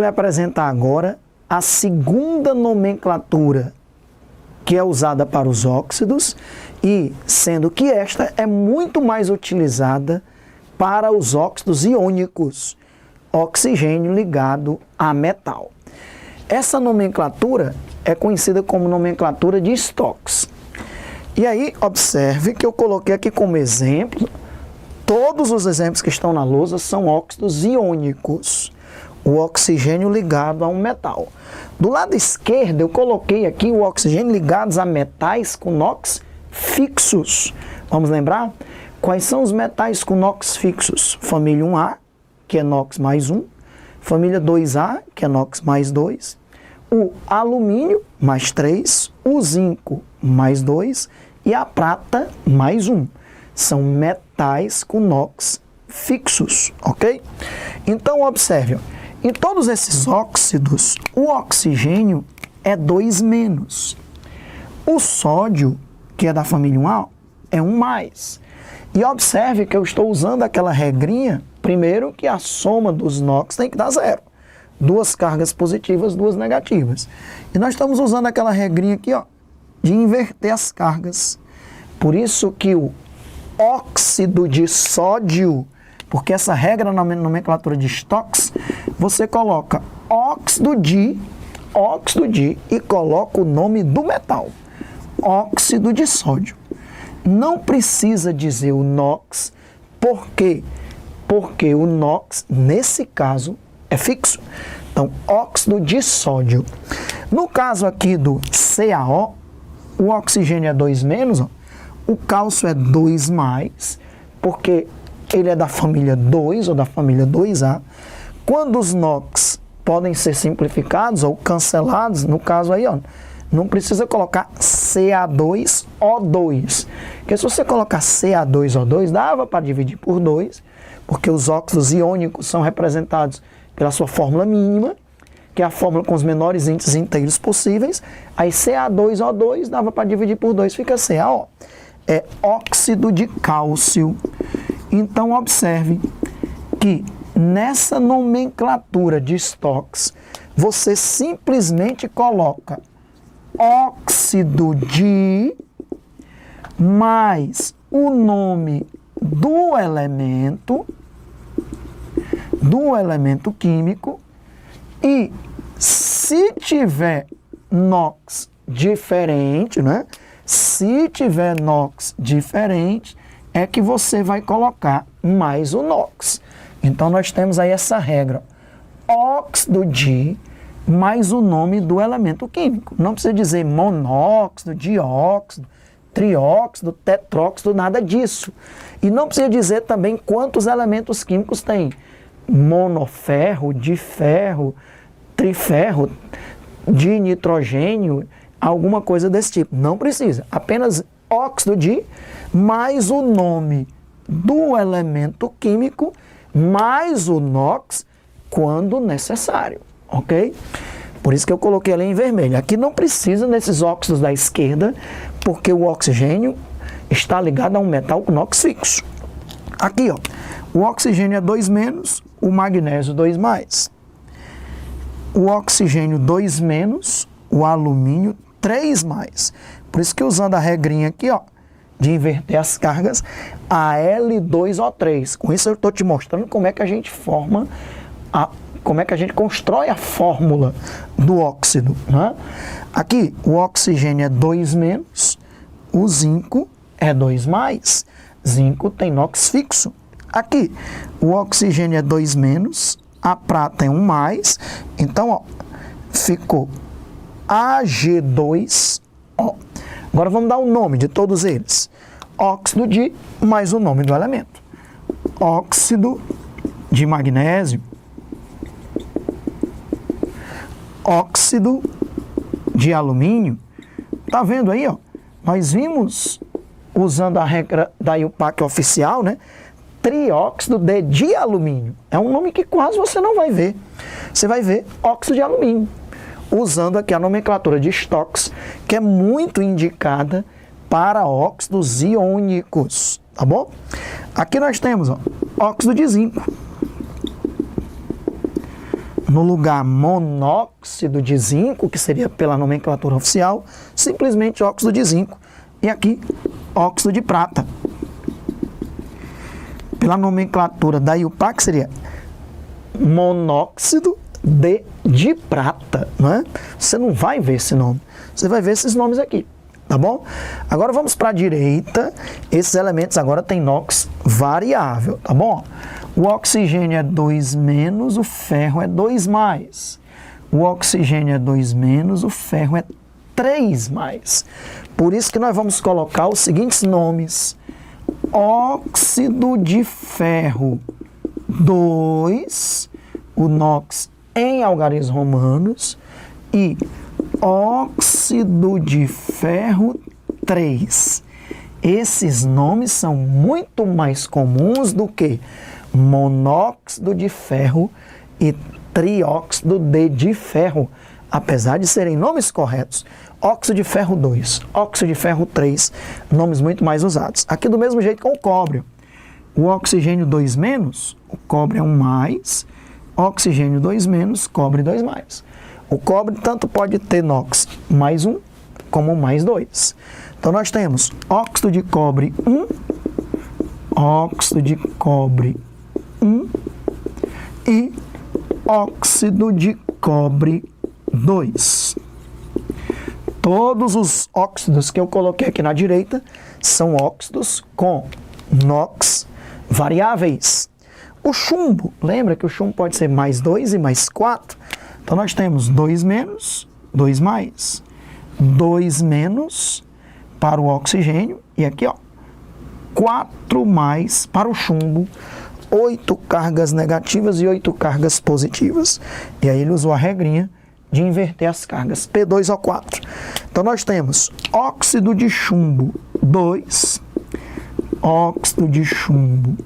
lhe apresentar agora a segunda nomenclatura que é usada para os óxidos, e sendo que esta é muito mais utilizada para os óxidos iônicos, oxigênio ligado a metal. Essa nomenclatura é conhecida como nomenclatura de Stokes. E aí, observe que eu coloquei aqui como exemplo, todos os exemplos que estão na lousa são óxidos iônicos, o oxigênio ligado a um metal. Do lado esquerdo, eu coloquei aqui o oxigênio ligados a metais com NOx fixos. Vamos lembrar? Quais são os metais com NOx fixos? Família 1A, que é NOx mais 1. Família 2A, que é NOx mais 2. O alumínio, mais 3. O zinco, mais 2. E a prata, mais 1. São metais com NOx fixos, ok? Então, observe. Em todos esses óxidos, o oxigênio é 2-. O sódio, que é da família 1A, é 1+. E observe que eu estou usando aquela regrinha, primeiro, que a soma dos NOx tem que dar 0. 2 cargas positivas, 2 negativas. E nós estamos usando aquela regrinha aqui, ó, de inverter as cargas. Por isso que o óxido de sódio, porque essa regra na nomenclatura de Stokes, você coloca óxido de e coloca o nome do metal, óxido de sódio. Não precisa dizer o NOx, por quê? Porque o NOx, nesse caso, é fixo. Então, óxido de sódio. No caso aqui do CaO, o oxigênio é 2-, ó, o cálcio é 2+, porque ele é da família 2 ou da família 2A. Quando os NOx podem ser simplificados ou cancelados, no caso aí, ó, não precisa colocar Ca2O2. Porque se você colocar Ca2O2, dava para dividir por 2, porque os óxidos iônicos são representados pela sua fórmula mínima, que é a fórmula com os menores índices inteiros possíveis. Aí Ca2O2 dava para dividir por 2, fica CaO. É óxido de cálcio. Então, observe que nessa nomenclatura de Stokes, você simplesmente coloca óxido de mais o nome do elemento químico, e se tiver NOx diferente, né? Se tiver NOx diferente, é que você vai colocar mais o NOx. Então, nós temos aí essa regra. Óxido de mais o nome do elemento químico. Não precisa dizer monóxido, dióxido, trióxido, tetróxido, nada disso. E não precisa dizer também quantos elementos químicos tem. Monoferro, diferro, triferro, dinitrogênio, alguma coisa desse tipo. Não precisa. Apenas óxido de mais o nome do elemento químico mais o NOx quando necessário, ok? Por isso que eu coloquei ali em vermelho. Aqui não precisa nesses óxidos da esquerda, porque o oxigênio está ligado a um metal com NOx fixo. Aqui, ó, o oxigênio é 2-, o magnésio 2+. O oxigênio 2-, o alumínio 3+. Por isso que usando a regrinha aqui, ó, de inverter as cargas, Al2O3. Com isso eu estou te mostrando como é que a gente forma, como é que a gente constrói a fórmula do óxido, né? Aqui o oxigênio é 2-, o zinco é 2+. Zinco tem NOx fixo. Aqui o oxigênio é 2-, a prata é 1+. Então, ó, ficou Ag2O. Agora vamos dar o nome de todos eles. Óxido de mais o nome do elemento. Óxido de magnésio. Óxido de alumínio. Tá vendo aí, ó? Nós vimos, usando a regra da IUPAC oficial, né? Trióxido de dialumínio. É um nome que quase você não vai ver. Você vai ver óxido de alumínio, usando aqui a nomenclatura de Stokes, que é muito indicada para óxidos iônicos, tá bom? Aqui nós temos, ó, óxido de zinco. no lugar monóxido de zinco, que seria pela nomenclatura oficial, simplesmente óxido de zinco. E aqui, óxido de prata. Pela nomenclatura da IUPAC seria monóxido de prata, não é? Você não vai ver esse nome, você vai ver esses nomes aqui, tá bom? Agora vamos para a direita, esses elementos agora têm NOx variável, tá bom? O oxigênio é 2-, o ferro é 2+. O oxigênio é 2-, o ferro é 3+. Por isso que nós vamos colocar os seguintes nomes: óxido de ferro 2, o NOx em algarismos romanos, e óxido de ferro 3. Esses nomes são muito mais comuns do que monóxido de ferro e trióxido de ferro, apesar de serem nomes corretos. Óxido de ferro 2, óxido de ferro 3, nomes muito mais usados. Aqui do mesmo jeito com o cobre. O oxigênio 2-, o cobre é 1+, oxigênio 2-, cobre 2+. O cobre tanto pode ter NOx +1 como +2. Então nós temos óxido de cobre 1, óxido de cobre 1 e óxido de cobre 2. Todos os óxidos que eu coloquei aqui na direita são óxidos com NOx variáveis. O chumbo, lembra que o chumbo pode ser +2 e +4? Então nós temos 2-, 2+, 2- para o oxigênio e aqui, ó, 4+ para o chumbo, 8 cargas negativas e 8 cargas positivas. E aí ele usou a regrinha de inverter as cargas, P2O4. Então nós temos óxido de chumbo 2, óxido de chumbo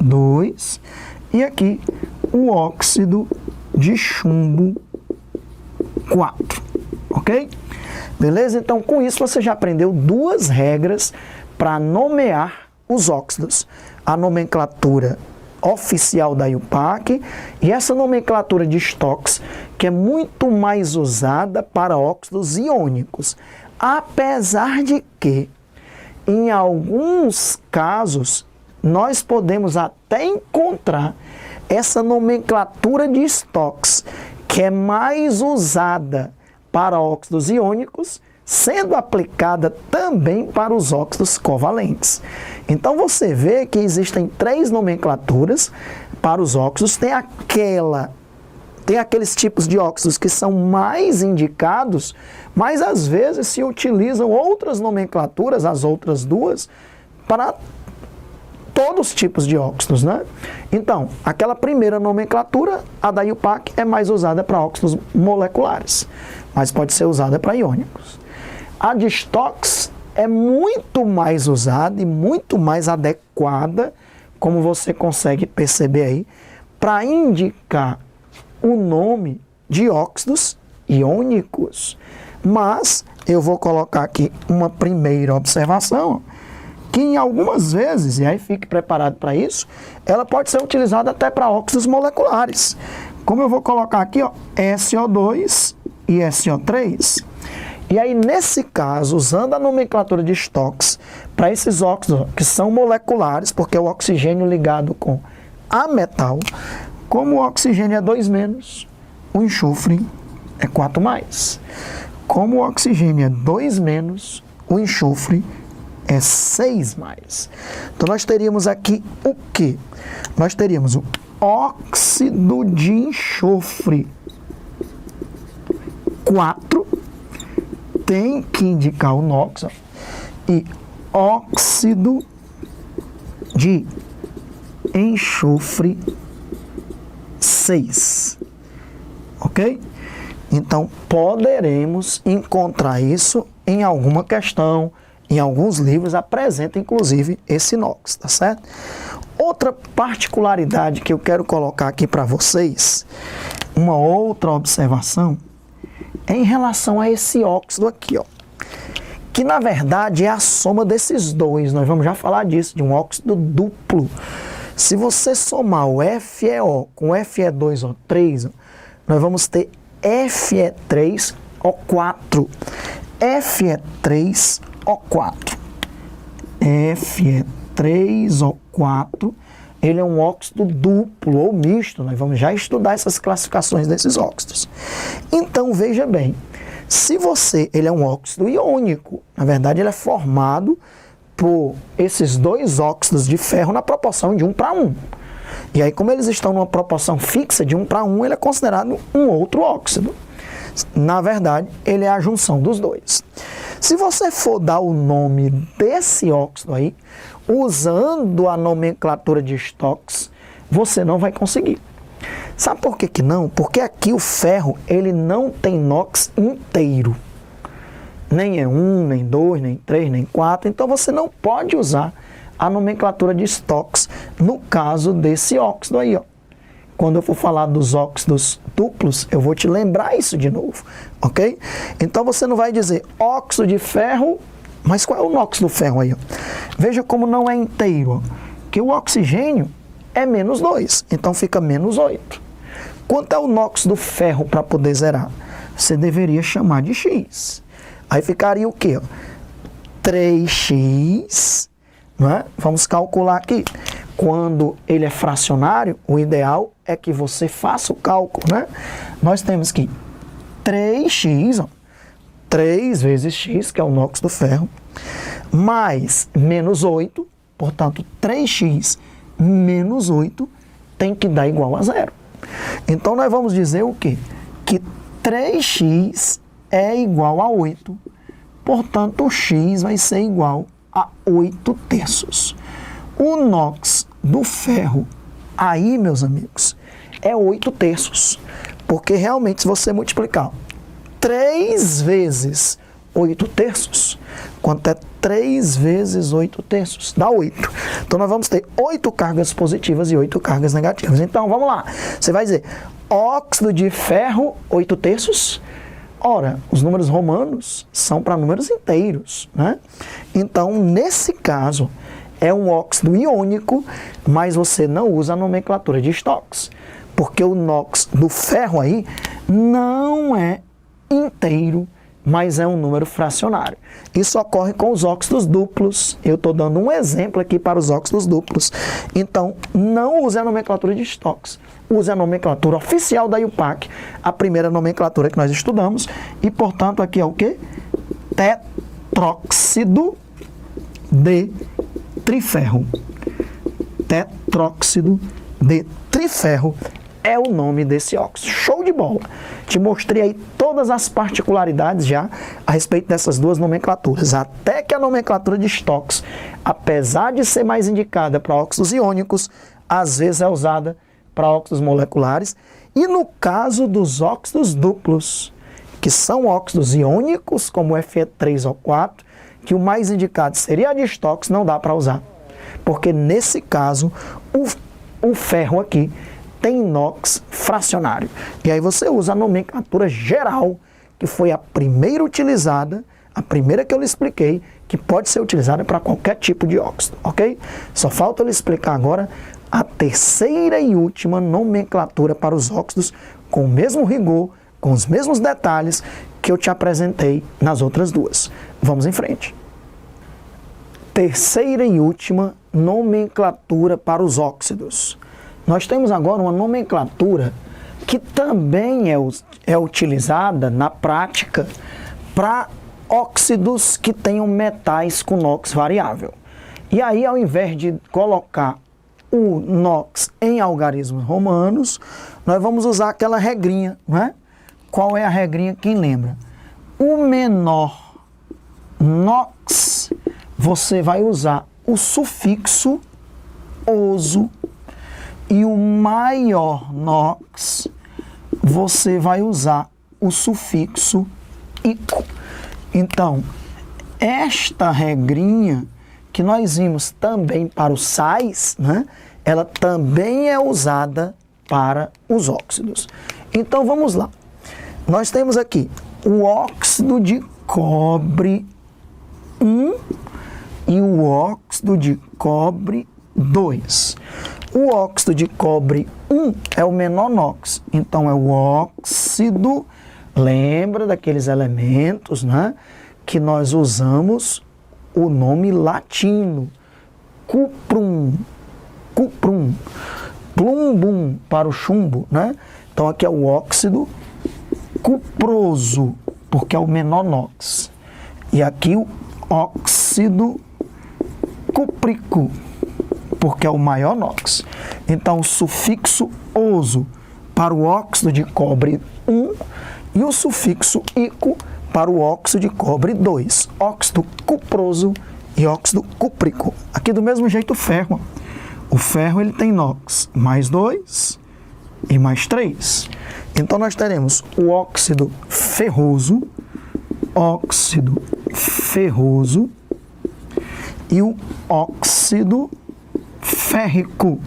2 e aqui o óxido de chumbo 4, ok? Beleza? Então com isso você já aprendeu duas regras para nomear os óxidos. A nomenclatura oficial da IUPAC e essa nomenclatura de Stokes, que é muito mais usada para óxidos iônicos, apesar de que, em alguns casos, nós podemos até encontrar essa nomenclatura de Stokes, que é mais usada para óxidos iônicos, sendo aplicada também para os óxidos covalentes. Então você vê que existem 3 nomenclaturas para os óxidos. Tem aqueles tipos de óxidos que são mais indicados, mas às vezes se utilizam outras nomenclaturas, as outras duas, para todos os tipos de óxidos, né? Então, aquela primeira nomenclatura, a da IUPAC, é mais usada para óxidos moleculares, mas pode ser usada para iônicos. A de Stokes é muito mais usada e muito mais adequada, como você consegue perceber aí, para indicar o nome de óxidos iônicos. Mas eu vou colocar aqui uma primeira observação, que em algumas vezes, e aí fique preparado para isso, ela pode ser utilizada até para óxidos moleculares. Como eu vou colocar aqui, ó, SO2 e SO3. E aí, nesse caso, usando a nomenclatura de Stokes, para esses óxidos que são moleculares, porque é o oxigênio ligado com a metal, como o oxigênio é 2-, o enxofre é 4+. Como o oxigênio é 2-, o enxofre é 6+. Então, nós teríamos aqui o quê? Nós teríamos o óxido de enxofre 4, tem que indicar o NOx, ó, e óxido de enxofre 6, ok? Então, poderemos encontrar isso em alguma questão, em alguns livros apresenta inclusive esse NOx, tá certo? Outra particularidade que eu quero colocar aqui para vocês, uma outra observação, é em relação a esse óxido aqui, ó, que na verdade é a soma desses dois. Nós vamos já falar disso, de um óxido duplo. Se você somar o FeO com o Fe2O3, nós vamos ter Fe3O4. Fe3O4. Fe3O4, ele é um óxido duplo ou misto. Nós vamos já estudar essas classificações desses óxidos. Então, veja bem, se ele é um óxido iônico, na verdade ele é formado por esses dois óxidos de ferro na proporção de 1:1. E aí, como eles estão numa proporção fixa de 1:1, ele é considerado um outro óxido. Na verdade, ele é a junção dos dois. Se você for dar o nome desse óxido aí, usando a nomenclatura de Stokes, você não vai conseguir. Sabe por que não? Porque aqui o ferro, ele não tem NOx inteiro. Nem é 1, nem 2, nem 3, nem 4. Então você não pode usar a nomenclatura de Stokes no caso desse óxido aí, ó. Quando eu for falar dos óxidos duplos, eu vou te lembrar isso de novo, ok? Então você não vai dizer óxido de ferro, mas qual é o NOx do ferro aí, ó? Veja como não é inteiro, ó, que o oxigênio é -2, então fica -8. Quanto é o NOx do ferro para poder zerar? Você deveria chamar de X. Aí ficaria o quê? 3x, não é? Vamos calcular aqui. Quando ele é fracionário, o ideal é que você faça o cálculo, né? Nós temos que 3x, ó, 3 vezes x, que é o NOx do ferro, mais -8, portanto, 3x menos 8 tem que dar igual a 0. Então, nós vamos dizer o quê? Que 3x é igual a 8, portanto, o x vai ser igual a 8/3. O NOx do ferro, aí, meus amigos, é 8/3, porque realmente, se você multiplicar 3 vezes 8/3, quanto é 3 vezes 8/3? Dá 8. Então, nós vamos ter 8 cargas positivas e 8 cargas negativas. Então, vamos lá. Você vai dizer, óxido de ferro, 8/3. Ora, os números romanos são para números inteiros, né? Então, nesse caso, é um óxido iônico, mas você não usa a nomenclatura de Stokes, porque o NOx do ferro aí não é inteiro, mas é um número fracionário. Isso ocorre com os óxidos duplos. Eu estou dando um exemplo aqui para os óxidos duplos. Então, não use a nomenclatura de Stokes. Use a nomenclatura oficial da IUPAC, a primeira nomenclatura que nós estudamos. E, portanto, aqui é o quê? Tetróxido de triferro. Tetróxido de triferro é o nome desse óxido. Show de bola! Te mostrei aí todas as particularidades já a respeito dessas duas nomenclaturas. Até que a nomenclatura de Stokes, apesar de ser mais indicada para óxidos iônicos, às vezes é usada para óxidos moleculares. E no caso dos óxidos duplos, que são óxidos iônicos, como o Fe3O4, que o mais indicado seria a de Stokes, não dá para usar. Porque nesse caso, o ferro aqui tem NOx fracionário. E aí você usa a nomenclatura geral, que foi a primeira utilizada, a primeira que eu lhe expliquei, que pode ser utilizada para qualquer tipo de óxido, ok? Só falta eu lhe explicar agora a terceira e última nomenclatura para os óxidos, com o mesmo rigor, com os mesmos detalhes que eu te apresentei nas outras duas. Vamos em frente. Terceira e última nomenclatura para os óxidos. Nós temos agora uma nomenclatura que também é utilizada na prática para óxidos que tenham metais com NOx variável. E aí, ao invés de colocar o NOx em algarismos romanos, nós vamos usar aquela regrinha, não é? Qual é a regrinha? Quem lembra? O menor NOx, você vai usar o sufixo oso, e o maior NOx, você vai usar o sufixo ico. Então, esta regrinha que nós vimos também para os sais, né? Ela também é usada para os óxidos. Então, vamos lá. Nós temos aqui o óxido de cobre 1 e o óxido de cobre 2. O óxido de cobre 1 é o menor NOx. Então, é o óxido, lembra daqueles elementos, né, que nós usamos o nome latino, cuprum, cuprum, plumbum para o chumbo, né? Então, aqui é o óxido cuproso, porque é o menor NOx. E aqui o óxido cúprico, porque é o maior NOx. Então, o sufixo oso para o óxido de cobre 1 e o sufixo ico para o óxido de cobre 2. Óxido cuproso e óxido cúprico. Aqui do mesmo jeito o ferro. O ferro ele tem NOx mais 2 e mais 3. Então, nós teremos o óxido ferroso e o óxido férrico.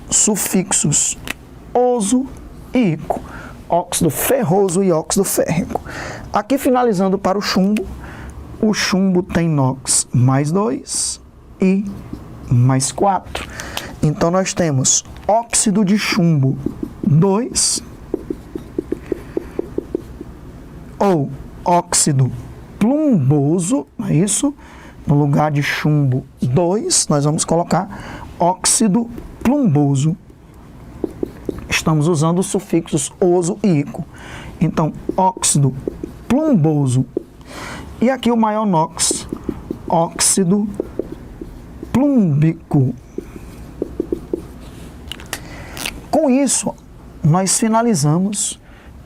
Sufixos oso e ico. Óxido ferroso e óxido férrico. Aqui finalizando para o chumbo tem NOx mais 2 e mais 4. Então nós temos óxido de chumbo 2 ou óxido plumboso, não é isso? No lugar de chumbo 2, nós vamos colocar óxido plumboso. Estamos usando os sufixos oso e ico. Então, óxido plumboso. E aqui o maior NOx, óxido plúmbico. Com isso, nós finalizamos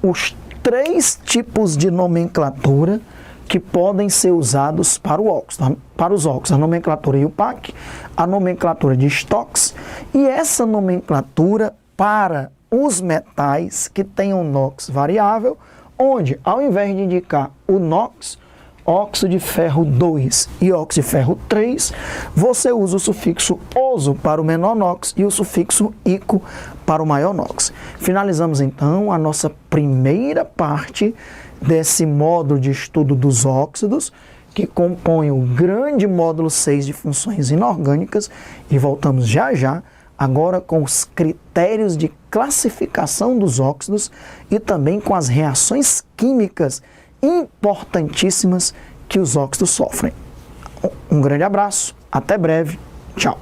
os 3 tipos de nomenclatura que podem ser usados para o óxido, para os óxidos, a nomenclatura IUPAC, a nomenclatura de Stokes e essa nomenclatura para os metais que tenham NOx variável, onde ao invés de indicar o NOx, óxido de ferro 2 e óxido de ferro 3, você usa o sufixo oso para o menor NOx e o sufixo ico para o maior NOx. Finalizamos então a nossa primeira parte desse módulo de estudo dos óxidos, que compõe o grande módulo 6 de funções inorgânicas, e voltamos já já, agora com os critérios de classificação dos óxidos e também com as reações químicas importantíssimas que os óxidos sofrem. Um grande abraço, até breve, tchau!